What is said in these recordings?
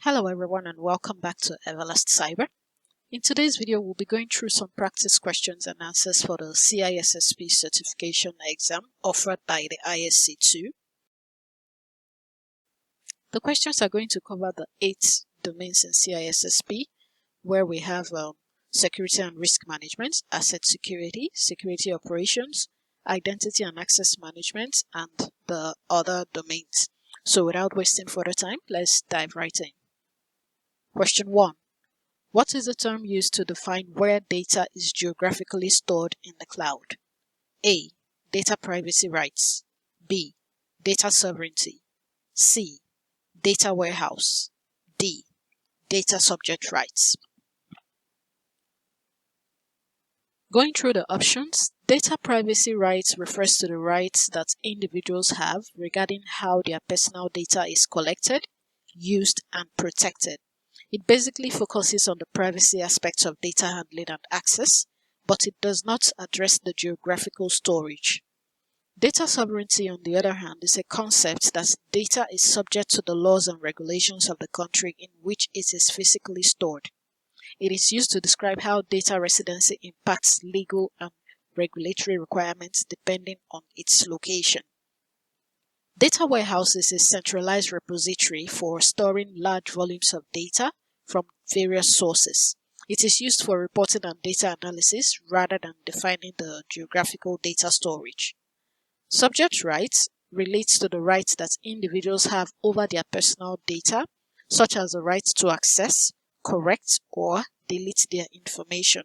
Hello everyone and welcome back to EverlastCyber. In today's video, we'll be going through some practice questions and answers for the CISSP certification exam offered by the ISC2. The questions are going to cover the 8 domains in CISSP, where we have security and risk management, asset security, security operations, identity and access management, and the other domains. So without wasting further time, let's dive right in. Question 1. What is the term used to define where data is geographically stored in the cloud? A. Data privacy rights. B. Data sovereignty. C. Data warehouse. D. Data subject rights. Going through the options, data privacy rights refers to the rights that individuals have regarding how their personal data is collected, used, and protected. It basically focuses on the privacy aspects of data handling and access, but it does not address the geographical storage. Data sovereignty, on the other hand, is a concept that data is subject to the laws and regulations of the country in which it is physically stored. It is used to describe how data residency impacts legal and regulatory requirements depending on its location. Data warehouse is a centralized repository for storing large volumes of data from various sources. It is used for reporting and data analysis rather than defining the geographical data storage. Subject rights relates to the rights that individuals have over their personal data, such as the right to access, correct, or delete their information.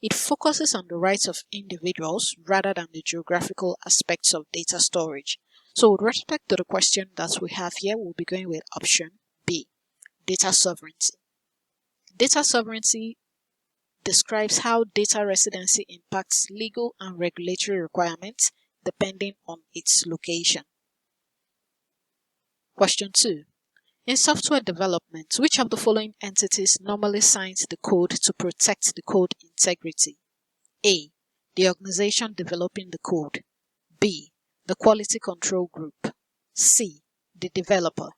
It focuses on the rights of individuals rather than the geographical aspects of data storage. So with respect to the question that we have here, we'll be going with option B, data sovereignty. Data sovereignty describes how data residency impacts legal and regulatory requirements depending on its location. Question 2. In software development, which of the following entities normally signs the code to protect the code integrity? A. The organization developing the code. B. The quality control group. C. The developer.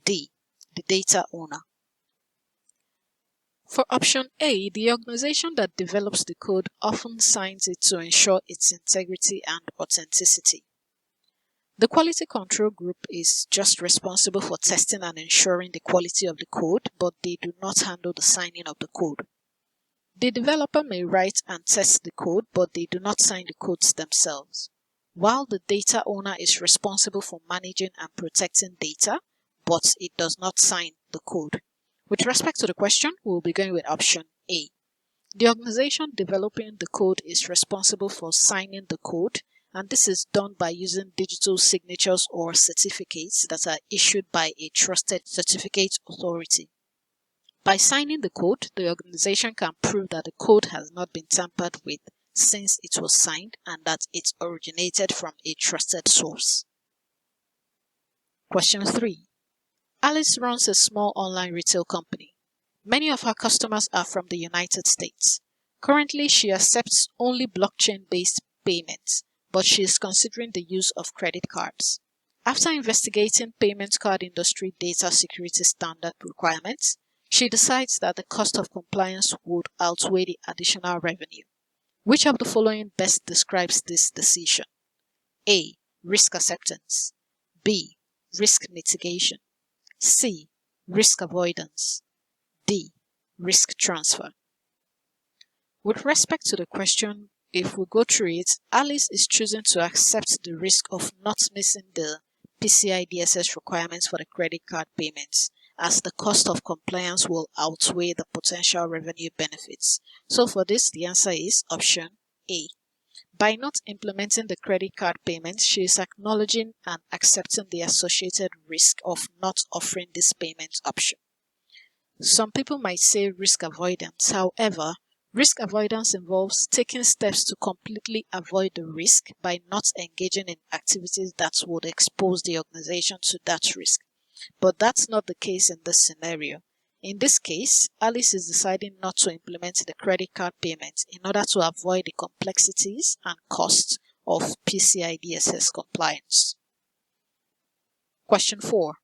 D. The data owner. For option A, the organization that develops the code often signs it to ensure its integrity and authenticity. The quality control group is just responsible for testing and ensuring the quality of the code, but they do not handle the signing of the code. The developer may write and test the code, but they do not sign the codes themselves, while the data owner is responsible for managing and protecting data, but it does not sign the code. With respect to the question, we'll be going with option A. The organization developing the code is responsible for signing the code, and this is done by using digital signatures or certificates that are issued by a trusted certificate authority. By signing the code, the organization can prove that the code has not been tampered with since it was signed and that it originated from a trusted source. Question 3. Alice runs a small online retail company. Many of her customers are from the United States. Currently, she accepts only blockchain-based payments, but she is considering the use of credit cards. After investigating payment card industry data security standard requirements, she decides that the cost of compliance would outweigh the additional revenue. Which of the following best describes this decision? A. Risk acceptance. B. Risk mitigation. C. Risk avoidance. D. Risk transfer. With respect to the question, if we go through it, Alice is choosing to accept the risk of not missing the PCI DSS requirements for the credit card payments, as the cost of compliance will outweigh the potential revenue benefits. So for this, the answer is option A. By not implementing the credit card payments, she is acknowledging and accepting the associated risk of not offering this payment option. Some people might say risk avoidance. However, risk avoidance involves taking steps to completely avoid the risk by not engaging in activities that would expose the organization to that risk. But that's not the case in this scenario. In this case, Alice is deciding not to implement the credit card payment in order to avoid the complexities and costs of PCI DSS compliance. Question 4.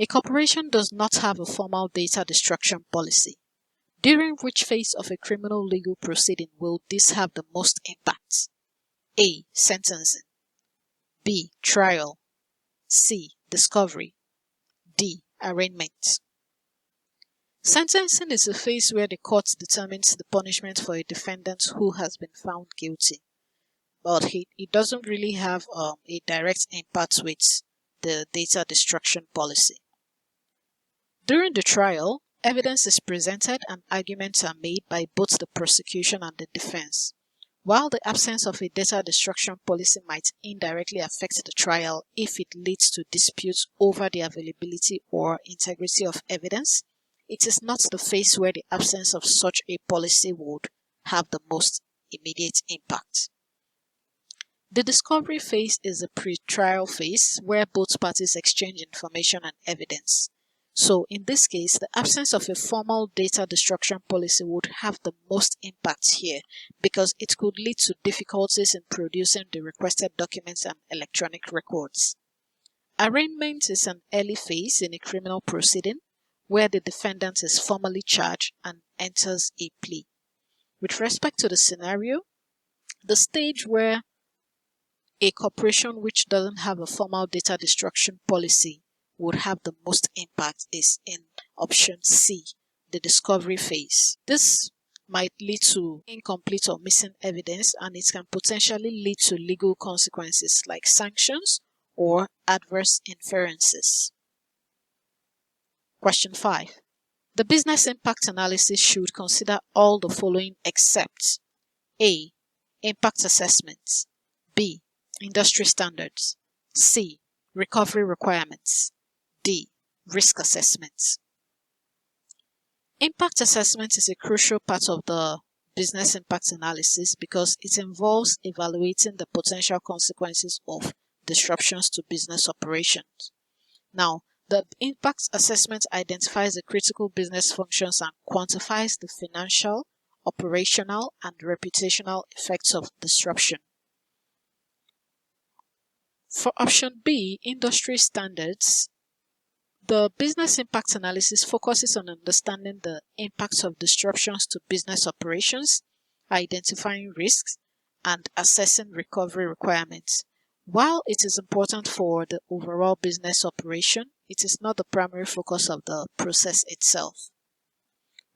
A corporation does not have a formal data destruction policy. During which phase of a criminal legal proceeding will this have the most impact? A. Sentencing. B. Trial. C. Discovery. D. Arraignment. Sentencing is a phase where the court determines the punishment for a defendant who has been found guilty, but it doesn't really have a direct impact with the data destruction policy. During the trial, evidence is presented and arguments are made by both the prosecution and the defense. While the absence of a data destruction policy might indirectly affect the trial if it leads to disputes over the availability or integrity of evidence, it is not the phase where the absence of such a policy would have the most immediate impact. The discovery phase is a pre-trial phase where both parties exchange information and evidence. So in this case, the absence of a formal data destruction policy would have the most impact here because it could lead to difficulties in producing the requested documents and electronic records. Arraignment is an early phase in a criminal proceeding where the defendant is formally charged and enters a plea. With respect to the scenario, the stage where a corporation which doesn't have a formal data destruction policy would have the most impact is in option C, the discovery phase. This might lead to incomplete or missing evidence, and it can potentially lead to legal consequences like sanctions or adverse inferences. Question 5. The business impact analysis should consider all the following except A. Impact assessments. B. Industry standards. C. Recovery requirements. D. Risk assessments. Impact assessment is a crucial part of the business impact analysis because it involves evaluating the potential consequences of disruptions to business operations. Now, the impact assessment identifies the critical business functions and quantifies the financial, operational, and reputational effects of disruption. For option B, industry standards, the business impact analysis focuses on understanding the impacts of disruptions to business operations, identifying risks, and assessing recovery requirements. While it is important for the overall business operation, it is not the primary focus of the process itself.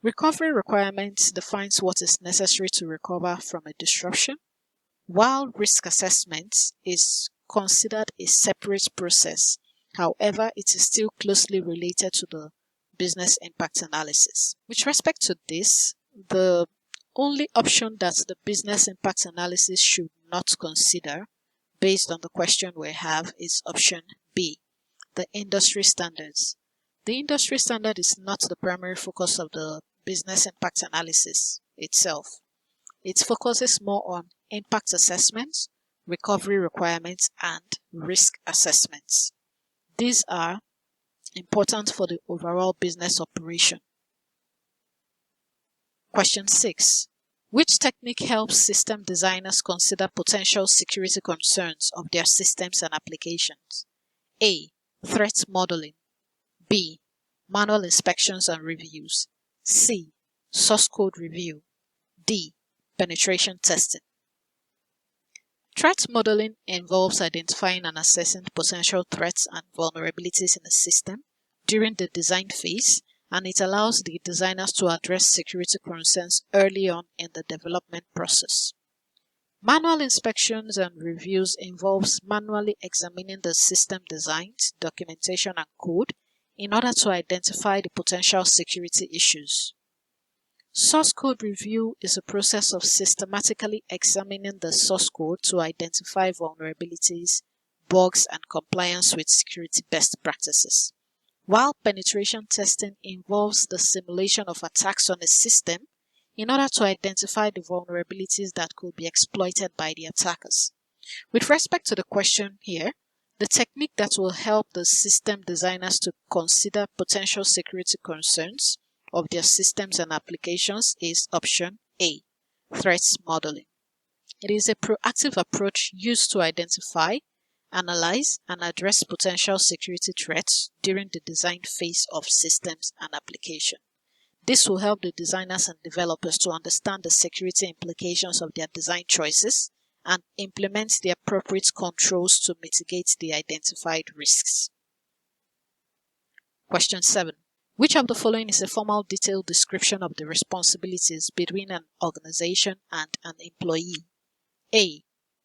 Recovery requirements defines what is necessary to recover from a disruption, while risk assessment is considered a separate process. However, it is still closely related to the business impact analysis. With respect to this, the only option that the business impact analysis should not consider, based on the question we have, is option B, the industry standards. The industry standard is not the primary focus of the business impact analysis itself. It focuses more on impact assessments, recovery requirements, and risk assessments. These are important for the overall business operation. Question 6. Which technique helps system designers consider potential security concerns of their systems and applications? A. Threat modeling. B. Manual inspections and reviews. C. Source code review. D. Penetration testing. Threat modeling involves identifying and assessing potential threats and vulnerabilities in a system during the design phase, and it allows the designers to address security concerns early on in the development process. Manual inspections and reviews involves manually examining the system designs, documentation, and code in order to identify the potential security issues. Source code review is a process of systematically examining the source code to identify vulnerabilities, bugs, and compliance with security best practices. While penetration testing involves the simulation of attacks on a system in order to identify the vulnerabilities that could be exploited by the attackers. With respect to the question here, the technique that will help the system designers to consider potential security concerns of their systems and applications is option A, threat modeling. It is a proactive approach used to identify analyze, and address potential security threats during the design phase of systems and application. This will help the designers and developers to understand the security implications of their design choices and implement the appropriate controls to mitigate the identified risks. Question 7. Which of the following is a formal detailed description of the responsibilities between an organization and an employee? A.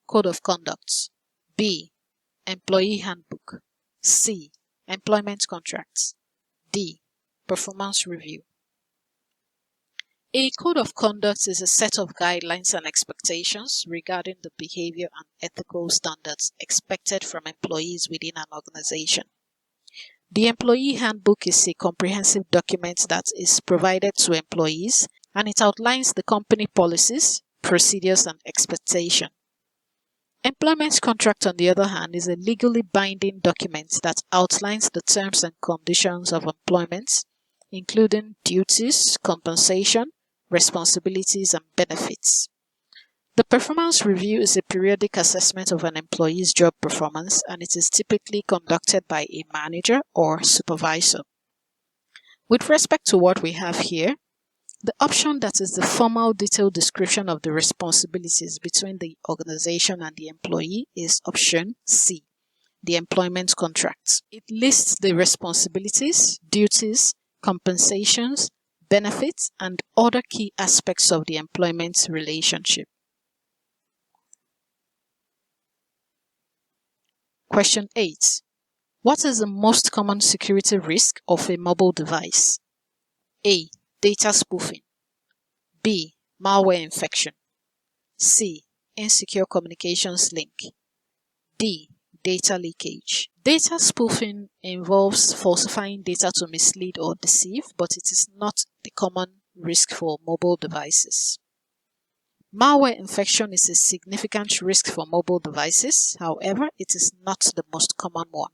Code of conduct. B. Employee handbook. C. Employment contracts. D. Performance review. A code of conduct is a set of guidelines and expectations regarding the behavior and ethical standards expected from employees within an organization. The employee handbook is a comprehensive document that is provided to employees, and it outlines the company policies, procedures, and expectations. Employment contract, on the other hand, is a legally binding document that outlines the terms and conditions of employment, including duties, compensation, responsibilities, and benefits. The performance review is a periodic assessment of an employee's job performance, and it is typically conducted by a manager or supervisor. With respect to what we have here, the option that is the formal detailed description of the responsibilities between the organization and the employee is option C, the employment contract. It lists the responsibilities, duties, compensations, benefits, and other key aspects of the employment relationship. Question 8. What is the most common security risk of a mobile device? A. Data spoofing. B. Malware infection. C. Insecure communications link. D. Data leakage. Data spoofing involves falsifying data to mislead or deceive, but it is not the common risk for mobile devices. Malware infection is a significant risk for mobile devices, however, it is not the most common one.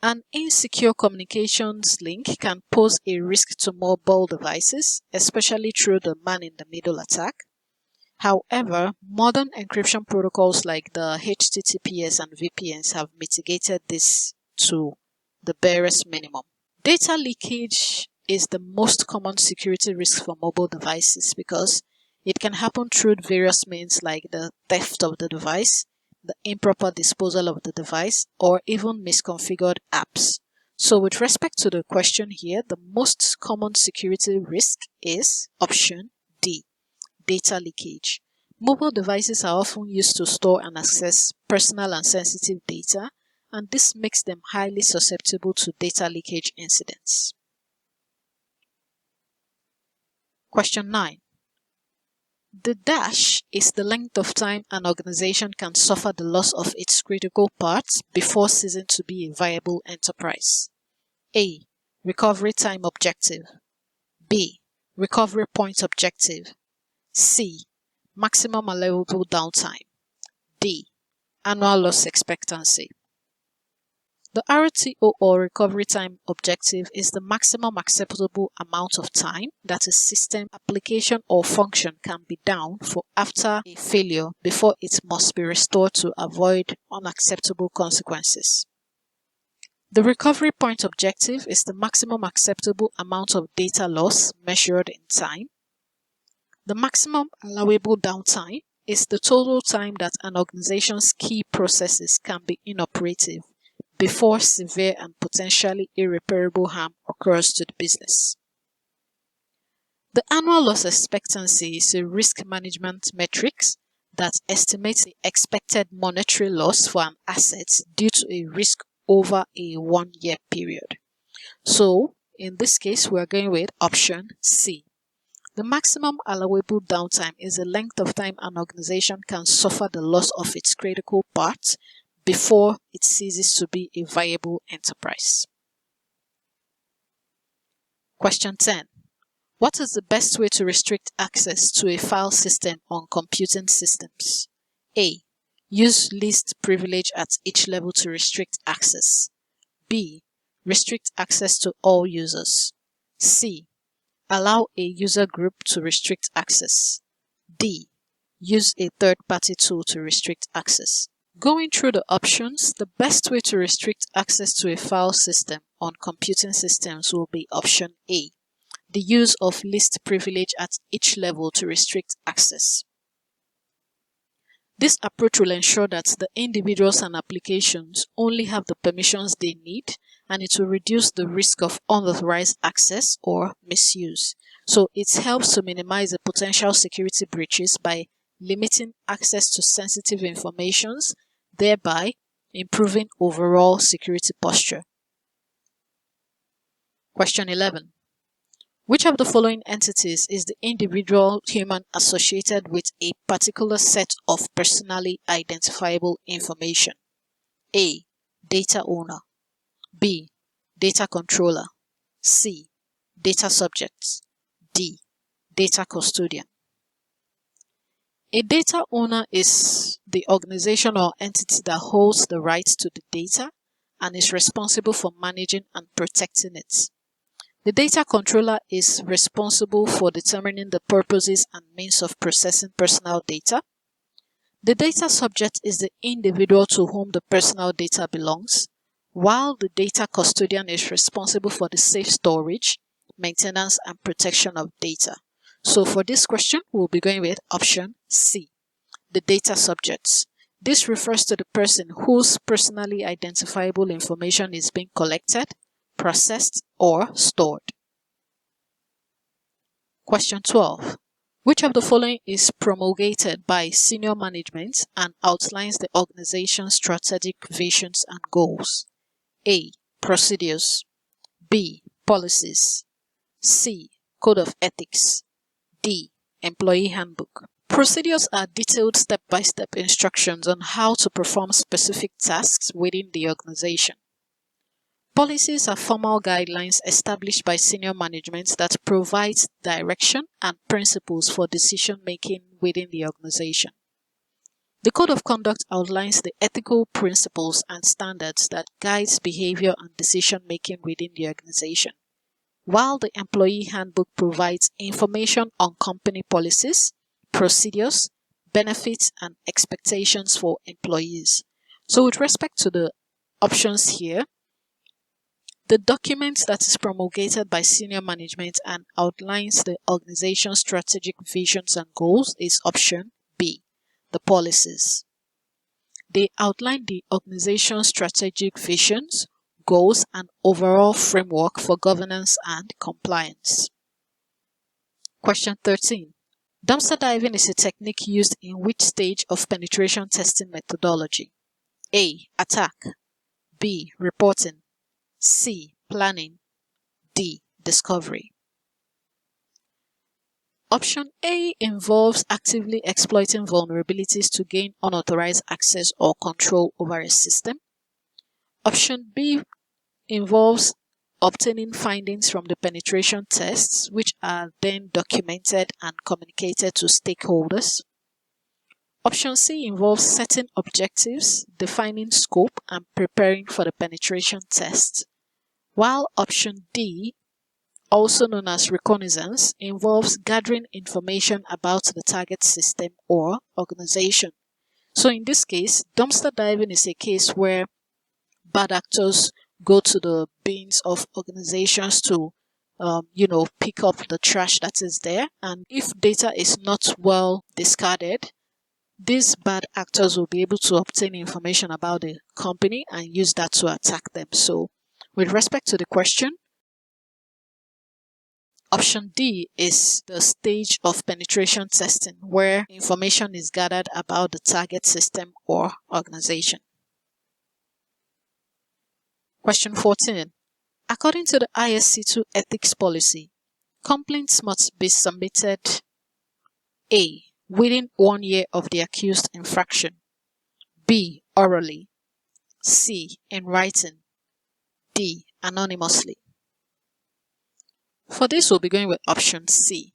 An insecure communications link can pose a risk to mobile devices, especially through the man-in-the-middle attack. However, modern encryption protocols like the HTTPS and VPNs have mitigated this to the barest minimum. Data leakage is the most common security risk for mobile devices because it can happen through various means like the theft of the device, the improper disposal of the device, or even misconfigured apps. So with respect to the question here, the most common security risk is option D, data leakage. Mobile devices are often used to store and access personal and sensitive data, and this makes them highly susceptible to data leakage incidents. Question 9. The dash is the length of time an organization can suffer the loss of its critical parts before ceasing to be a viable enterprise. A. Recovery time objective. B. Recovery point objective. C. Maximum allowable downtime. D. Annual loss expectancy. The RTO or recovery time objective is the maximum acceptable amount of time that a system, application, or function can be down for after a failure before it must be restored to avoid unacceptable consequences. The recovery point objective is the maximum acceptable amount of data loss measured in time. The maximum allowable downtime is the total time that an organization's key processes can be inoperative before severe and potentially irreparable harm occurs to the business. The annual loss expectancy is a risk management metric that estimates the expected monetary loss for an asset due to a risk over a 1-year period. So, in this case, we are going with option C. The maximum allowable downtime is the length of time an organization can suffer the loss of its critical parts before it ceases to be a viable enterprise. Question 10. What is the best way to restrict access to a file system on computing systems? A. Use least privilege at each level to restrict access. B. Restrict access to all users. C. Allow a user group to restrict access. D. Use a third-party tool to restrict access. Going through the options, the best way to restrict access to a file system on computing systems will be option A, the use of least privilege at each level to restrict access. This approach will ensure that the individuals and applications only have the permissions they need, and it will reduce the risk of unauthorized access or misuse. So it helps to minimize the potential security breaches by limiting access to sensitive information, thereby improving overall security posture. Question 11. Which of the following entities is the individual human associated with a particular set of personally identifiable information? A. Data owner. B. Data controller. C. Data subject. D. Data custodian. A data owner is the organization or entity that holds the rights to the data and is responsible for managing and protecting it. The data controller is responsible for determining the purposes and means of processing personal data. The data subject is the individual to whom the personal data belongs, while the data custodian is responsible for the safe storage, maintenance, and protection of data. So for this question, we'll be going with option C, the data subjects. This refers to the person whose personally identifiable information is being collected, processed, or stored. Question 12. Which of the following is promulgated by senior management and outlines the organization's strategic visions and goals? A. Procedures. B. Policies. C. Code of ethics. D. Employee handbook. Procedures are detailed step-by-step instructions on how to perform specific tasks within the organization. Policies are formal guidelines established by senior management that provide direction and principles for decision-making within the organization. The Code of Conduct outlines the ethical principles and standards that guides behavior and decision-making within the organization, while the Employee Handbook provides information on company policies, procedures, benefits, and expectations for employees. So with respect to the options here, the document that is promulgated by senior management and outlines the organization's strategic visions and goals is option B, the policies. They outline the organization's strategic visions, goals, and overall framework for governance and compliance. Question 13. Dumpster diving is a technique used in which stage of penetration testing methodology? A. Attack. B. Reporting. C. Planning. D. Discovery. Option A involves actively exploiting vulnerabilities to gain unauthorized access or control over a system. Option B involves obtaining findings from the penetration tests, which are then documented and communicated to stakeholders. Option C involves setting objectives, defining scope, and preparing for the penetration test. While option D, also known as reconnaissance, involves gathering information about the target system or organization. So in this case, dumpster diving is a case where bad actors go to the bins of organizations to, pick up the trash that is there. And if data is not well discarded, these bad actors will be able to obtain information about the company and use that to attack them. So with respect to the question, option D is the stage of penetration testing where information is gathered about the target system or organization. Question 14. According to the ISC2 ethics policy, complaints must be submitted A. Within 1 year of the accused infraction. B. Orally. C. In writing. D. Anonymously. For this, we'll be going with option C.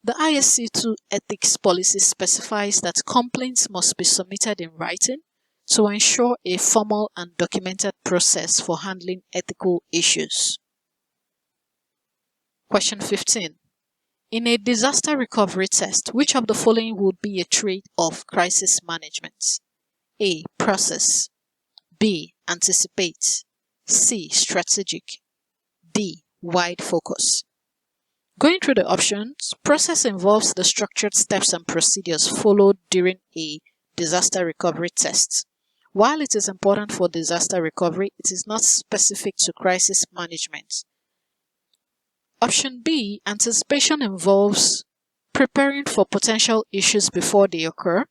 The ISC2 ethics policy specifies that complaints must be submitted in writing to ensure a formal and documented process for handling ethical issues. Question 15. In a disaster recovery test, which of the following would be a trait of crisis management? A. Process. B. Anticipate. C. Strategic. D. Wide focus. Going through the options, process involves the structured steps and procedures followed during a disaster recovery test. While it is important for disaster recovery, it is not specific to crisis management. Option B, anticipation involves preparing for potential issues before they occur,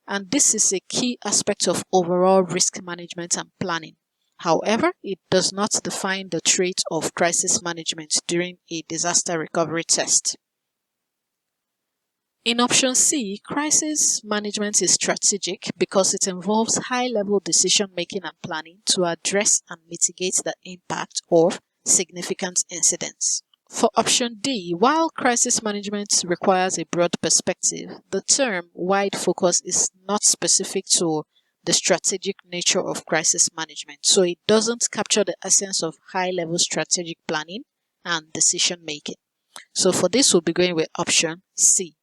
and this is a key aspect of overall risk management and planning. However, it does not define the trait of crisis management during a disaster recovery test. In option C, crisis management is strategic because it involves high-level decision-making and planning to address and mitigate the impact of significant incidents. For option D, while crisis management requires a broad perspective, the term wide focus is not specific to the strategic nature of crisis management, so it doesn't capture the essence of high-level strategic planning and decision-making. So for this, we'll be going with option C.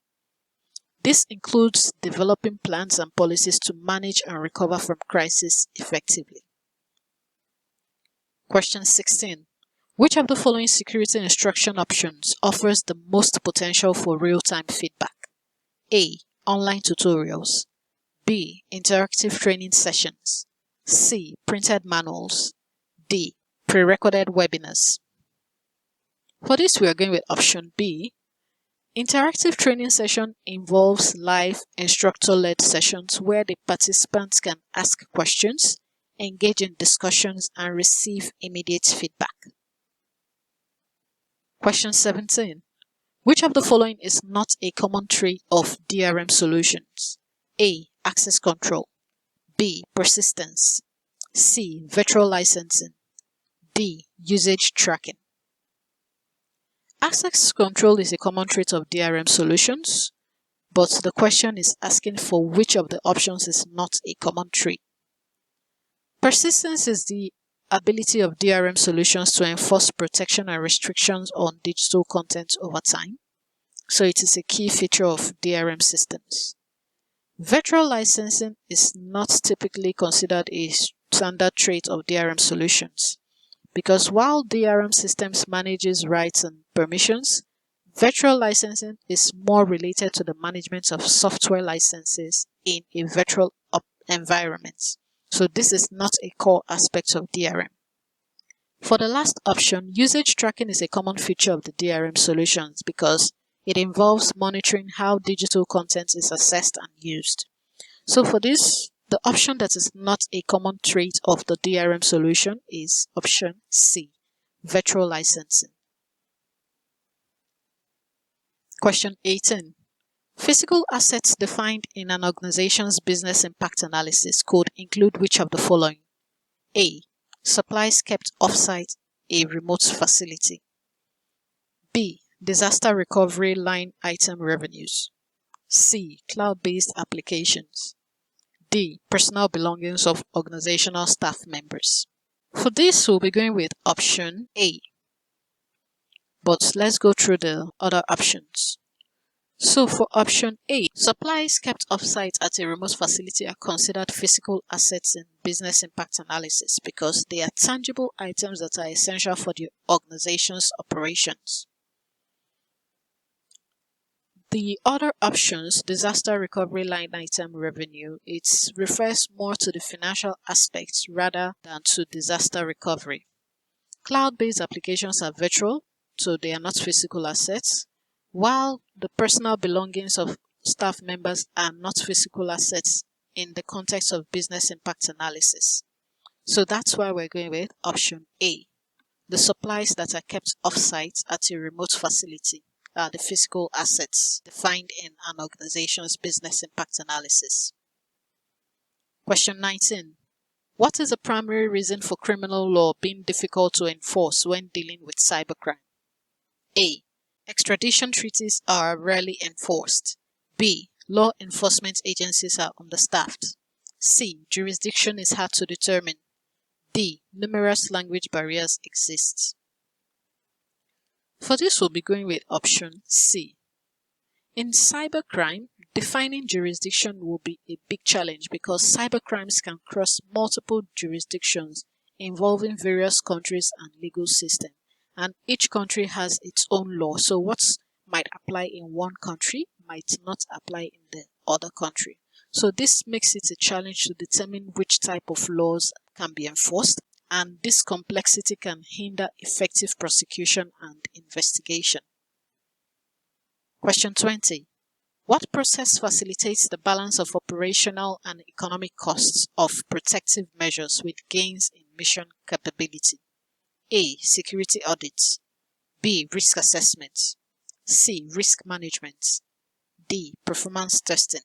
This includes developing plans and policies to manage and recover from crisis effectively. Question 16. Which of the following security instruction options offers the most potential for real-time feedback? A. Online tutorials. B. Interactive training sessions. C. Printed manuals. D. Pre-recorded webinars. For this, we are going with option B. Interactive training session involves live instructor-led sessions where the participants can ask questions, engage in discussions, and receive immediate feedback. Question 17. Which of the following is not a common trait of DRM solutions? A. Access control. B. Persistence. C. Virtual licensing. D. Usage tracking. Access control is a common trait of DRM solutions, but the question is asking for which of the options is not a common trait. Persistence is the ability of DRM solutions to enforce protection and restrictions on digital content over time, so it is a key feature of DRM systems. Virtual licensing is not typically considered a standard trait of DRM solutions, because while DRM systems manages rights and permissions, virtual licensing is more related to the management of software licenses in a virtual environment. So this is not a core aspect of DRM. For the last option, usage tracking is a common feature of the DRM solutions because it involves monitoring how digital content is accessed and used. So for this, the option that is not a common trait of the DRM solution is option C, virtual licensing. Question 18. Physical assets defined in an organization's business impact analysis could include which of the following? A. Supplies kept off-site, a remote facility. B. Disaster recovery line item revenues. C. Cloud-based applications. D. Personal belongings of organizational staff members. For this, we'll be going with option A. But let's go through the other options. So for option A, supplies kept off-site at a remote facility are considered physical assets in business impact analysis because they are tangible items that are essential for the organization's operations. The other options, disaster recovery line item revenue, it refers more to the financial aspects rather than to disaster recovery. Cloud-based applications are virtual, so they are not physical assets, while the personal belongings of staff members are not physical assets in the context of business impact analysis. So that's why we're going with option A. The supplies that are kept off-site at a remote facility are the physical assets defined in an organization's business impact analysis. Question 19. What is the primary reason for criminal law being difficult to enforce when dealing with cybercrime? A. Extradition treaties are rarely enforced. B. Law enforcement agencies are understaffed. C. Jurisdiction is hard to determine. D. Numerous language barriers exist. For this, we'll be going with option C. In cybercrime, defining jurisdiction will be a big challenge because cybercrimes can cross multiple jurisdictions involving various countries and legal systems, and each country has its own law. So what might apply in one country might not apply in the other country. So this makes it a challenge to determine which type of laws can be enforced, and this complexity can hinder effective prosecution and investigation. Question 20. What process facilitates the balance of operational and economic costs of protective measures with gains in mission capability? A. Security audits. B. Risk assessments. C. Risk management. D. Performance testing.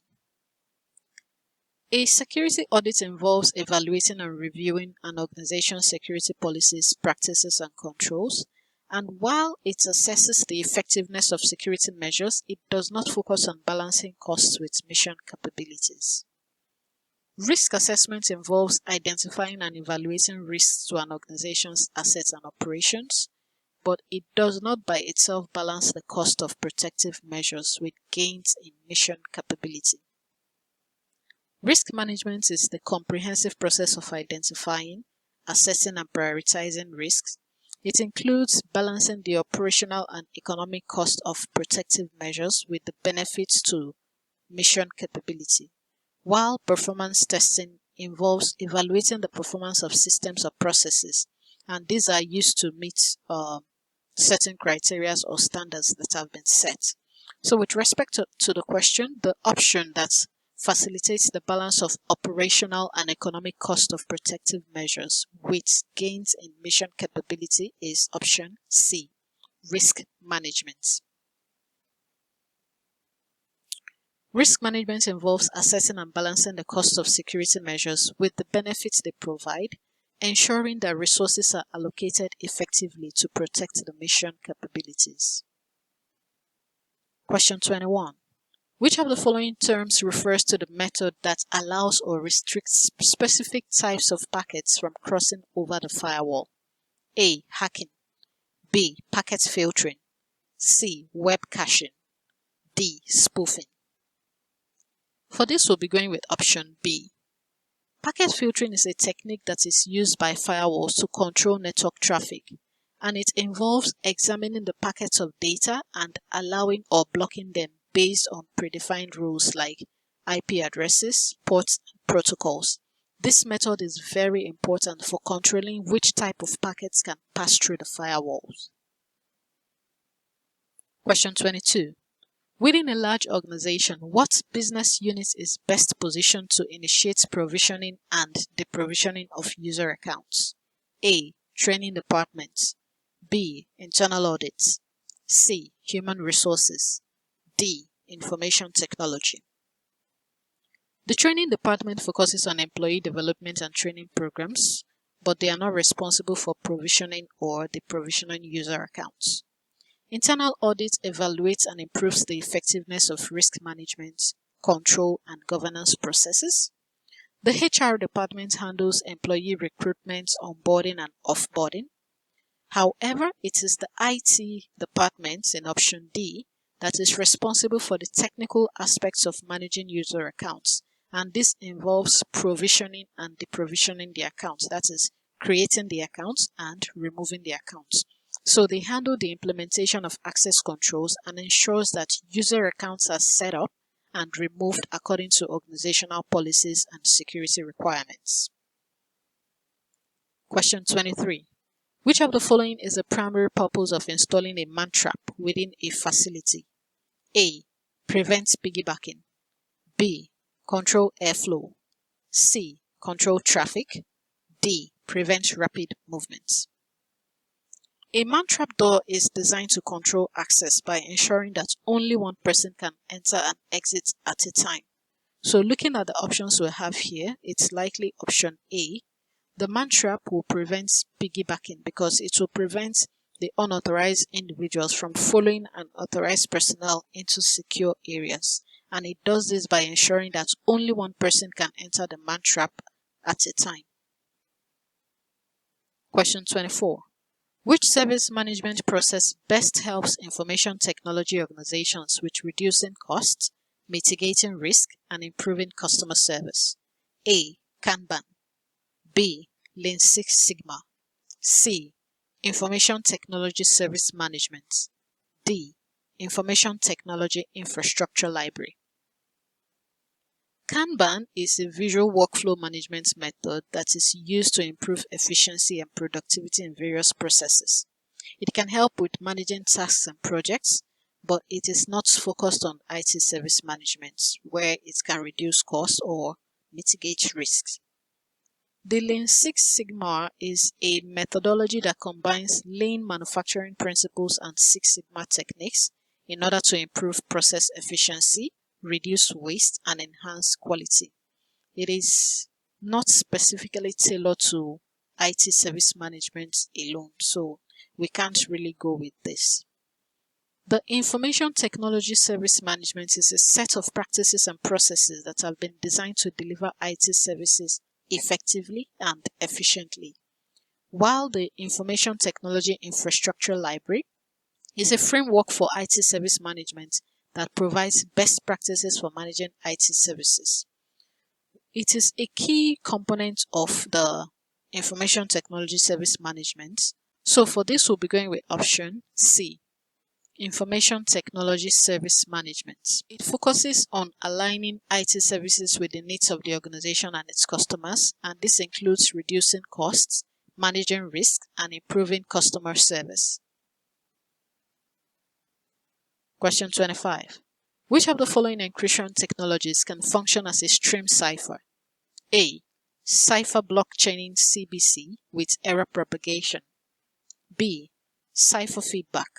A security audit involves evaluating and reviewing an organization's security policies, practices, and controls. And while it assesses the effectiveness of security measures, it does not focus on balancing costs with mission capabilities. Risk assessment involves identifying and evaluating risks to an organization's assets and operations, but it does not by itself balance the cost of protective measures with gains in mission capability. Risk management is the comprehensive process of identifying, assessing, and prioritizing risks. It includes balancing the operational and economic cost of protective measures with the benefits to mission capability, while performance testing involves evaluating the performance of systems or processes, and these are used to meet certain criteria or standards that have been set. So with respect to the question, the option that facilitates the balance of operational and economic cost of protective measures with gains in mission capability is option C, risk management. Risk management involves assessing and balancing the cost of security measures with the benefits they provide, ensuring that resources are allocated effectively to protect the mission capabilities. Question 21. Which of the following terms refers to the method that allows or restricts specific types of packets from crossing over the firewall? A. Hacking. B. Packet filtering. C. Web caching. D. Spoofing. For this, we'll be going with option B. Packet filtering is a technique that is used by firewalls to control network traffic, and it involves examining the packets of data and allowing or blocking them based on predefined rules like IP addresses, ports, and protocols. This method is very important for controlling which type of packets can pass through the firewalls. Question 22. Within a large organization, what business unit is best positioned to initiate provisioning and deprovisioning of user accounts? A. Training department. B. Internal audits. C. Human resources. D. Information technology. The training department focuses on employee development and training programs, but they are not responsible for provisioning or deprovisioning user accounts. Internal audit evaluates and improves the effectiveness of risk management, control, and governance processes. The HR department handles employee recruitment, onboarding, and offboarding. However, it is the IT department in option D that is responsible for the technical aspects of managing user accounts, and this involves provisioning and deprovisioning the accounts, that is, creating the accounts and removing the accounts. So they handle the implementation of access controls and ensures that user accounts are set up and removed according to organizational policies and security requirements. Question 23. Which of the following is the primary purpose of installing a mantrap within a facility? A. Prevent piggybacking. B. Control airflow. C. Control traffic. D. Prevent rapid movements. A mantrap door is designed to control access by ensuring that only one person can enter and exit at a time. So looking at the options we have here, it's likely option A. The mantrap will prevent piggybacking because it will prevent the unauthorized individuals from following unauthorized personnel into secure areas. And it does this by ensuring that only one person can enter the mantrap at a time. Question 24. Which service management process best helps information technology organizations with reducing costs, mitigating risk and improving customer service? A. Kanban. B. Lean Six Sigma. C. Information Technology Service Management. D. Information Technology Infrastructure Library. Kanban is a visual workflow management method that is used to improve efficiency and productivity in various processes. It can help with managing tasks and projects, but it is not focused on IT service management, where it can reduce costs or mitigate risks. The Lean Six Sigma is a methodology that combines lean manufacturing principles and Six Sigma techniques in order to improve process efficiency, reduce waste, and enhance quality. It is not specifically tailored to IT service management alone, so we can't really go with this. The Information Technology Service Management is a set of practices and processes that have been designed to deliver IT services effectively and efficiently, while the Information Technology Infrastructure Library is a framework for IT service management that provides best practices for managing IT services. It is a key component of the Information Technology Service Management. So for this, we'll be going with option C, Information Technology Service Management. It focuses on aligning IT services with the needs of the organization and its customers, and this includes reducing costs, managing risk, and improving customer service. Question 25. Which of the following encryption technologies can function as a stream cipher? A. Cipher blockchaining CBC with error propagation. B. Cipher feedback.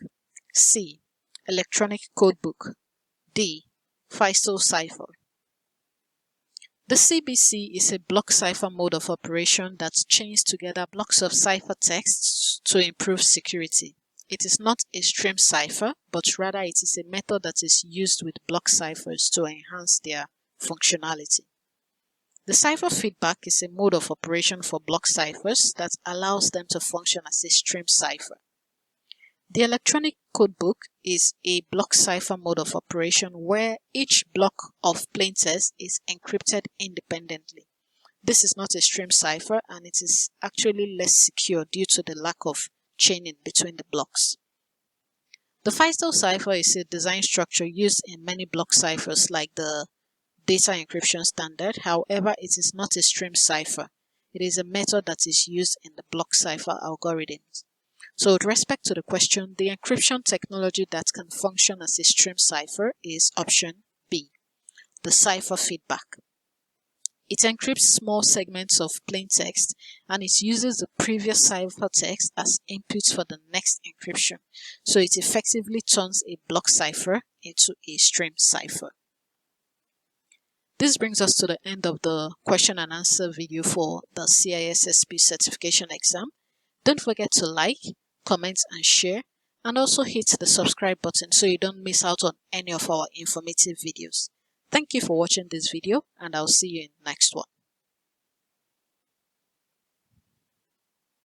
C. Electronic codebook. D. Feistel cipher. The CBC is a block cipher mode of operation that chains together blocks of cipher texts to improve security. It is not a stream cipher, but rather it is a method that is used with block ciphers to enhance their functionality. The cipher feedback is a mode of operation for block ciphers that allows them to function as a stream cipher. The electronic codebook is a block cipher mode of operation where each block of plaintext is encrypted independently. This is not a stream cipher, and it is actually less secure due to the lack of chaining between the blocks. The Feistel cipher is a design structure used in many block ciphers like the data encryption standard. However, it is not a stream cipher. It is a method that is used in the block cipher algorithms. So with respect to the question, the encryption technology that can function as a stream cipher is option B, the cipher feedback. It encrypts small segments of plain text, and it uses the previous ciphertext as input for the next encryption. So it effectively turns a block cipher into a stream cipher. This brings us to the end of the question and answer video for the CISSP certification exam. Don't forget to like, comment and share, and also hit the subscribe button so you don't miss out on any of our informative videos. Thank you for watching this video, and I'll see you in the next one.